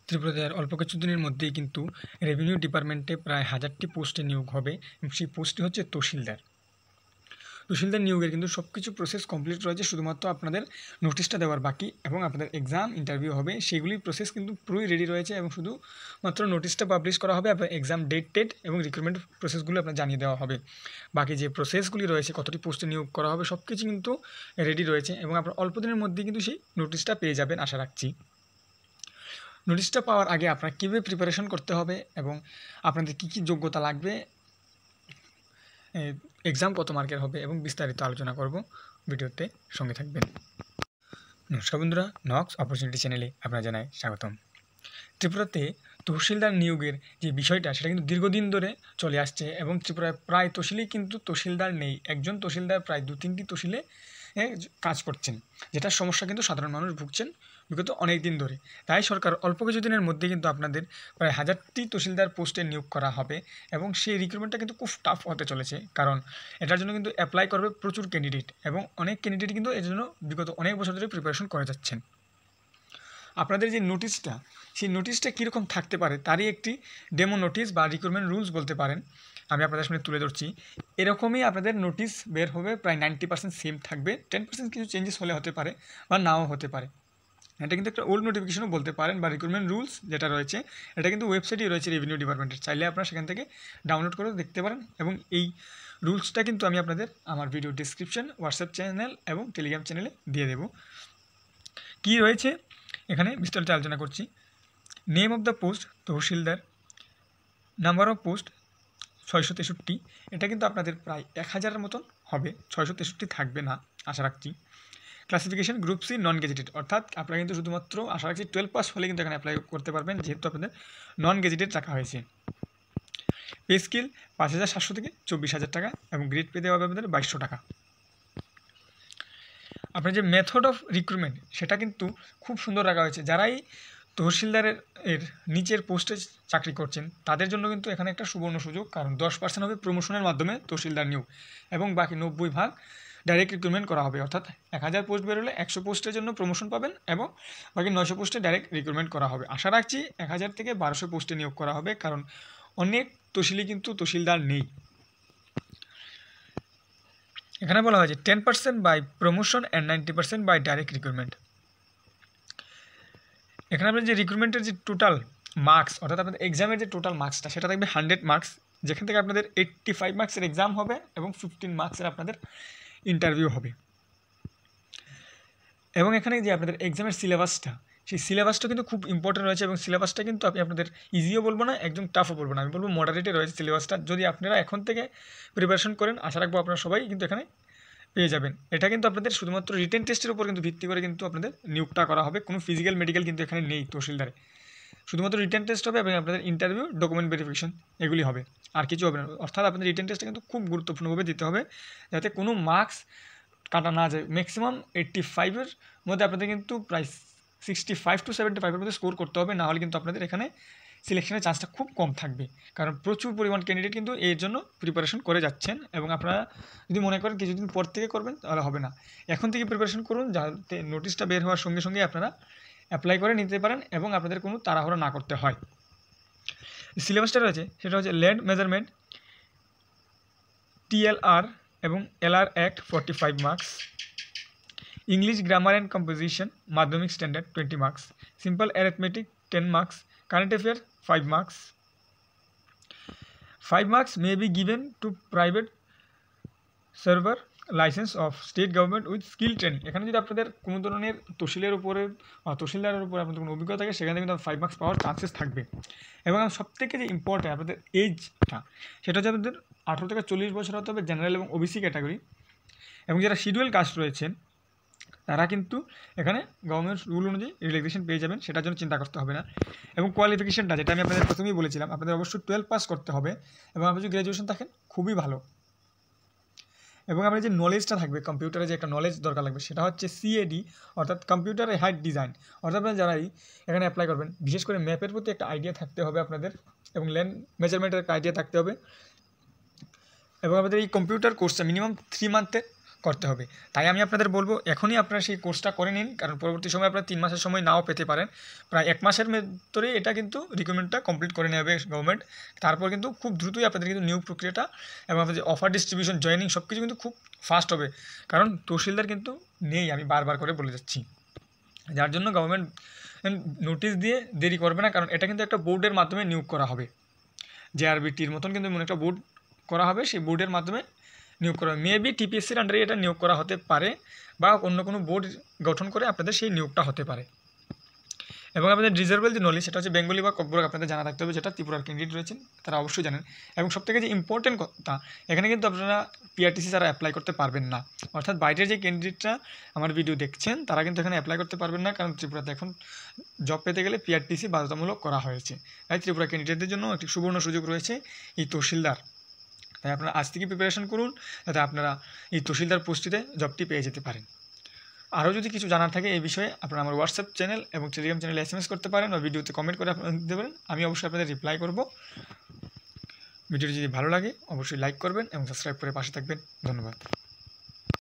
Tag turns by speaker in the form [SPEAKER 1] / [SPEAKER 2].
[SPEAKER 1] ত্রিপুরাতে আর অল্প কিছুদিনের মধ্যেই কিন্তু রেভিনিউ ডিপার্টমেন্টে প্রায় 1000টি পোস্টে নিয়োগ হবে এবং সেই পোস্টটি হচ্ছে তহসিলদার। তহসিলদার নিয়োগের কিন্তু সব কিছু প্রসেস কমপ্লিট রয়েছে, শুধুমাত্র আপনাদের নোটিশটা দেওয়ার বাকি এবং আপনাদের এক্সাম ইন্টারভিউ হবে, সেগুলি প্রসেস কিন্তু পুরোই রেডি রয়েছে এবং শুধুমাত্র নোটিশটা পাবলিশ করা হবে, আপনার এক্সাম ডেট এবং রিক্রুটমেন্ট প্রসেসগুলো আপনার জানিয়ে দেওয়া হবে। বাকি যে প্রসেসগুলি রয়েছে, কতটি পোস্টে নিয়োগ করা হবে, সব কিছু কিন্তু রেডি রয়েছে এবং আপনার অল্প দিনের মধ্যেই কিন্তু সেই নোটিশটা পেয়ে যাবেন আশা রাখছি। নোটিশটা পাওয়ার আগে আপনার কীভাবে প্রিপারেশন করতে হবে এবং আপনাদের কী কী যোগ্যতা লাগবে, এক্সাম কত মার্কের হবে এবং বিস্তারিত আলোচনা করব, ভিডিওতে সঙ্গে থাকবেন। নমস্কার বন্ধুরা, নক্স অপরচুনিটি চ্যানেলে আপনারা জানাই স্বাগতম। ত্রিপুরাতে তহসিলদার নিয়োগের যে বিষয়টা, সেটা কিন্তু দীর্ঘদিন ধরে চলে আসছে এবং ত্রিপুরায় প্রায় তহসিলেই কিন্তু তহসিলদার নেই। একজন তহসিলদার প্রায় 2-3টি তহসিলে কাজ করছেন, যেটার সমস্যা কিন্তু সাধারণ মানুষ ভুগছেন বিগত অনেক দিন ধরে। তাই সরকার অল্প কিছুদিনের মধ্যে কিন্তু আপনাদের প্রায় 1000টি তহসিলদার পোস্টে নিয়োগ করা হবে এবং সেই রিক্রুটমেন্টটা কিন্তু খুব টাফ হতে চলেছে, কারণ এটার জন্য কিন্তু অ্যাপ্লাই করবে প্রচুর ক্যান্ডিডেট এবং অনেক ক্যান্ডিডেট কিন্তু এর জন্য বিগত অনেক বছর ধরে প্রিপারেশন করে যাচ্ছেন। আপনাদের যে নোটিশটা, সেই নোটিশটা কীরকম থাকতে পারে তারই একটি ডেমো নোটিশ বা রিক্রুটমেন্ট রুলস বলতে পারেন, আমি আপনাদের সামনে তুলে ধরছি। এরকমই আপনাদের নোটিশ বের হবে, প্রায় 90% সেম থাকবে, 10% কিছু চেঞ্জেস হলে হতে পারে বা নাও হতে পারে। এটা কিন্তু একটা ওল্ড নোটিফিকেশনও বলতে পারেন বা রিক্রুটমেন্ট রুলস যেটা রয়েছে, এটা কিন্তু ওয়েবসাইটেই রয়েছে রেভিনিউ ডিপার্টমেন্টের, চাইলে আপনারা সেখান থেকে ডাউনলোড করে দেখতে পারেন। এবং এই রুলসটা কিন্তু আমি আপনাদের আমার ভিডিও ডিসক্রিপশন, হোয়াটসঅ্যাপ চ্যানেল এবং টেলিগ্রাম চ্যানেলে দিয়ে দেব। কী রয়েছে এখানে বিস্তারিত আলোচনা করছি। Name of the post তহসিলদার, number of post 663, এটা কিন্তু আপনাদের প্রায় 1000-এর মতন হবে, 663 থাকবে না আশা রাখছি। Classification group C non gazetted, অর্থাৎ আপনারা কিন্তু শুধুমাত্র আশা রাখছি 12 পাস হলে কিন্তু এখানে অ্যাপ্লাই করতে পারবেন, যেহেতু আপনাদের নন গেজেটেড রাখা হয়েছে। পে স্কেল 5700 থেকে 24000 টাকা এবং গ্রেড পে দেওয়া হবে আপনাদের 2200 টাকা। আপনার যে মেথড অফ রিক্রুটমেন্ট, সেটা কিন্তু খুব সুন্দর রাখা হয়েছে। যারাই তহসিলদারের নিচের পোস্টে চাকরি করছেন তাদের জন্য কিন্তু এখানে একটা সুবর্ণ সুযোগ, কারণ 10% হবে প্রমোশনের মাধ্যমে তহসিলদার নিয়োগ এবং বাকি 90% ডাইরেক্ট রিক্রুটমেন্ট করা হবে, অর্থাৎ 1000 পোস্ট বেরোলে 100 পোস্টের জন্য প্রমোশন পাবেন এবং বাকি 900 পোস্টে ডাইরেক্ট রিক্রুটমেন্ট করা হবে। আশা রাখছি 1000 থেকে 1200 পোস্টে নিয়োগ করা হবে, কারণ অনেক তহসিলে কিন্তু তহসিলদার নেই। এখানে বলা হয়েছে 10% by promotion and 90% by direct recruitment. এখানে আপনার যে রিক্রুটমেন্টের যে টোটাল মার্কস, অর্থাৎ আপনাদের এক্সামের যে টোটাল মার্কসটা, সেটা থাকবে 100 মার্কস, যেখান থেকে আপনাদের 85 মার্কসের এক্সাম হবে এবং 15 মার্কসের আপনাদের ইন্টারভিউ হবে। এবং এখানে যে আপনাদের এক্সামের সিলেবাসটা, সেই সিলেবাসটা কিন্তু খুব ইম্পর্টেন্ট রয়েছে এবং সিলেবাসটা কিন্তু আমি আপনাদের ইজিও বলবো না, একদম টাফও বলবো না, আমি বলবো মডারেটে রয়েছে সিলেবাসটা। যদি আপনারা এখন থেকে প্রিপারেশন করেন, আশা রাখবো আপনারা সবাই কিন্তু এখানে পেয়ে যাবেন। এটা কিন্তু আপনাদের শুধুমাত্র রিটেন টেস্টের উপর কিন্তু ভিত্তি করে কিন্তু আপনাদের নিয়োগটা করা হবে, কোনো ফিজিক্যাল মেডিকেল কিন্তু এখানে নেই তহসিলদারে, শুধুমাত্র রিটেন টেস্ট হবে এবং আপনাদের ইন্টারভিউ, ডকুমেন্ট ভেরিফিকেশন এগুলি হবে, আর কিছু হবে না। অর্থাৎ আপনাদের রিটেন টেস্টটা কিন্তু খুব গুরুত্বপূর্ণভাবে দিতে হবে, যাতে কোনো মার্কস কাটা না যায়। ম্যাক্সিমাম 85-এর মধ্যে আপনাদের কিন্তু প্রায় 65 to 75-এর মধ্যে স্কোর করতে হবে, না হলে কিন্তু আপনাদের এখানে সিলেকশনের চান্সটা খুব কম থাকবে, কারণ প্রচুর পরিমাণ ক্যান্ডিডেট কিন্তু এর জন্য প্রিপারেশন করে যাচ্ছেন। এবং আপনারা যদি মনে করেন কিছুদিন পর থেকে করবেন, তাহলে হবে না, এখন থেকে প্রিপারেশন করুন, যাতে নোটিশটা বের হওয়ার সঙ্গে সঙ্গে আপনারা অ্যাপ্লাই করে নিতে পারেন এবং আপনাদের কোনো তাড়াহুড়ো না করতে হয়। সিলেবাসটা রয়েছে সেটা হচ্ছে ল্যান্ড মেজারমেন্ট, TLR এবং LR act 45 marks, English grammar and composition মাধ্যমিক standard 20 marks, simple arithmetic 10 marks, current affair 5 marks. 5 marks may be given to private server licence of state government with skill training. এখানে যদি আপনাদের কোনো ধরনের তহসিলের উপরে বা তহসিলদারের উপরে আপনাদের কোনো অভিজ্ঞতা থাকে, সেখানে কিন্তু 5 মার্কস পাওয়ার চান্সেস থাকবে। এবং সবথেকে যে ইম্পর্টেন্ট আপনাদের এজটা, সেটা হচ্ছে আপনাদের 18 থেকে 40 বছর হতে হবে জেনারেল এবং ওবিসি ক্যাটাগরি। এবং যারা শিডিউল কাস্ট রয়েছেন তারা কিন্তু এখানে গভর্নমেন্ট রুল অনুযায়ী রিল্যাক্সেশন পেয়ে যাবেন, সেটার জন্য চিন্তা করতে হবে না। এবং কোয়ালিফিকেশনটা, যেটা আমি আপনাদের প্রথমেই বলেছিলাম, আপনাদের অবশ্যই 12 পাস করতে হবে এবং আপনি যদি গ্র্যাজুয়েশন থাকেন খুবই ভালো। এবং আপনার যে নলেজটা থাকবে, কম্পিউটারে যে একটা নলেজ দরকার লাগবে, সেটা হচ্ছে CAD, অর্থাৎ কম্পিউটার হাইট ডিজাইন। অর্থাৎ আপনারা যারাই এখানে অ্যাপ্লাই করবেন, বিশেষ করে ম্যাপের প্রতি একটা আইডিয়া থাকতে হবে আপনাদের এবং ল্যান্ড মেজারমেন্টের একটা আইডিয়া থাকতে হবে। এবং আমাদের এই কম্পিউটার কোর্সটা মিনিমাম 3 মান্থে করতে হবে। তাই আমি আপনাদের বলবো এখনই আপনারা সেই কোর্সটা করে নিন, কারণ পরবর্তী সময় আপনারা 3 মাসের সময় নাও পেতে পারেন। প্রায় 1 মাসের ভেতরে এটা কিন্তু রিক্রুটমেন্টটা কমপ্লিট করে নেবে গভর্নমেন্ট। তারপর কিন্তু খুব দ্রুতই আপনাদের কিন্তু নিয়োগ প্রক্রিয়াটা এবং আপনাদের অফার ডিস্ট্রিবিউশন, জয়েনিং সব কিছু কিন্তু খুব ফাস্ট হবে, কারণ তহসিলদার কিন্তু নেই, আমি বারবার করে বলে যাচ্ছি। যার জন্য গভর্নমেন্ট নোটিশ দিয়ে দেরি করবে না, কারণ এটা কিন্তু একটা বোর্ডের মাধ্যমে নিয়োগ করা হবে। জেআরবিটির মতন কিন্তু এমন একটা বোর্ড করা হবে, সেই বোর্ডের মাধ্যমে নিয়োগ করা হবে। মেবি টিপিএসসির আন্ডারে এটা নিয়োগ করা হতে পারে, বা অন্য কোনো বোর্ড গঠন করে আপনাদের সেই নিয়োগটা হতে পারে। এবং আপনাদের ডিজার্ভেবল যে নলেজ, সেটা হচ্ছে বেঙ্গলি বা ককবরক আপনাদের জানা থাকতে হবে, যেটা ত্রিপুরার ক্যান্ডিডেট রয়েছেন তারা অবশ্যই জানেন। এবং সবথেকে যে ইম্পর্টেন্ট কথা, এখানে কিন্তু আপনারা পিআরটিসি ছাড়া অ্যাপ্লাই করতে পারবেন না। অর্থাৎ বাইরের যে ক্যান্ডিডেটরা আমার ভিডিও দেখছেন তারা কিন্তু এখানে অ্যাপ্লাই করতে পারবেন না, কারণ ত্রিপুরাতে এখন জব পেতে গেলে পিআরটিসি বাধ্যতামূলক করা হয়েছে। তাই ত্রিপুরা ক্যান্ডিডেটদের জন্য একটি সুবর্ণ সুযোগ রয়েছে এই তহসিলদার। তাই আপনারা আজ থেকে প্রিপারেশন করুন, যাতে আপনারা এই তহসিলদার পোস্টটিতে জবটি পেয়ে যেতে পারেন। আরও যদি কিছু জানার থাকে এই বিষয়ে আপনারা আমার হোয়াটসঅ্যাপ চ্যানেল এবং টেলিগ্রাম চ্যানেলে SMS করতে পারেন, বা ভিডিওতে কমেন্ট করে আপনারা দিতে পারেন। আমি অবশ্যই আপনাদের রিপ্লাই করব। ভিডিওটি যদি ভালো লাগে অবশ্যই লাইক করবেন এবং সাবস্ক্রাইব করে পাশে থাকবেন। ধন্যবাদ।